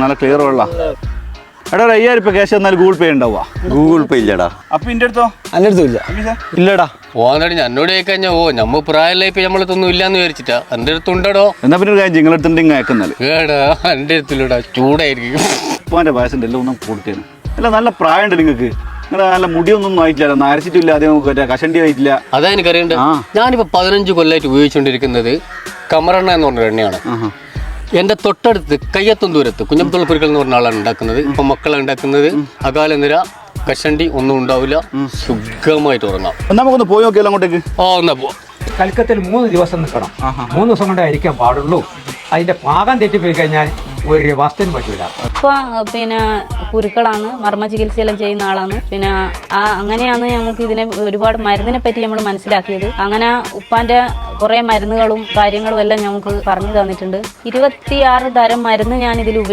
നല്ല ക്ലിയർ വെള്ള. എടാ 5000 രൂപ ക്യാഷ് എന്നാൽ ഗൂഗിൾ പേ ഉണ്ടാവുക? ഗൂഗിൾ പേ ഇല്ലടാ. അപ്പൊ ഇന്റെ അടുത്തോ? എൻ്റെ അടുത്തും ഇല്ല. ഇല്ലടാ. ഓന്നടി എന്നോട് ചോദിക്കഴിഞ്ഞാ നമ്മ പ്രായമുള്ള ഇപ്പൊ നമ്മളടുത്തൊന്നും ഇല്ലാന്ന് വിചാരിച്ചിട്ടാ. എന്റെ അടുത്തുണ്ടോ? എന്നാ പിന്നെ ഒരു കാര്യം നിങ്ങളടുത്തുണ്ടെങ്കിൽ അയക്കുന്നാല്. ഏടാ എന്റെ അടുത്തില്ലടാ, ചൂടായിരിക്കും. ഉപ്പാന്റെ വയസ്സിന്റെ എല്ലാം ഒന്നും കൊടുത്തേനും. അല്ല നല്ല പ്രായം ഉണ്ട് നിങ്ങൾക്ക്. നിങ്ങളെ നല്ല മുടിയൊന്നും ആയിട്ടില്ല, നരച്ചിട്ടില്ല, അതേ കഷണ്ടി ആയിട്ടില്ല. അതാ എനിക്കറിയണ്ട. ഞാനിപ്പോ 15 കൊല്ലമായിട്ട് ഉപയോഗിച്ചുകൊണ്ടിരിക്കുന്നത് കമറെണ്ണ എന്ന് പറഞ്ഞ എണ്ണയാണ്. എന്റെ തൊട്ടടുത്ത് കയ്യത്തും ദൂരത്ത് കുഞ്ഞമ്പുഴപ്പുരിക്കൽ എന്ന് പറഞ്ഞ ആളാണ് ഉണ്ടാക്കുന്നത്. ഇപ്പൊ മക്കളാണ് ഉണ്ടാക്കുന്നത്. അകാല നിര, കഷണ്ടി ഒന്നും ഉണ്ടാവില്ല, സുഖമായിട്ട് ഉറങ്ങാം. നമുക്കൊന്ന് പോയി നോക്കിയാലോ അങ്ങോട്ടേക്ക്? എന്നാ പോ. കൽക്കത്തിൽ 3 ദിവസം നിൽക്കണം. 3 ദിവസം കൊണ്ടേ ഇരിക്കാൻ പാടുള്ളൂ. അതിന്റെ പാകം തെറ്റിപ്പോയി കഴിഞ്ഞാൽ ഒരു വസ്തുവിന് പറ്റൂല. ഇപ്പൊ പിന്നെ കുരുക്കളാണ്, മർമ്മ ചികിത്സയെല്ലാം ചെയ്യുന്ന ആളാണ്. പിന്നെ അങ്ങനെയാണ് നമുക്ക് ഇതിനെ ഒരുപാട് മരുന്നിനെ പറ്റി നമ്മൾ മനസ്സിലാക്കിയത്. അങ്ങനെ ഉപ്പാന്റെ കുറെ മരുന്നുകളും കാര്യങ്ങളും എല്ലാം നമുക്ക് പറഞ്ഞു തന്നിട്ടുണ്ട്. 26 തരം മരുന്ന് ഞാൻ ഇതിൽ ഉപയോഗിച്ചു.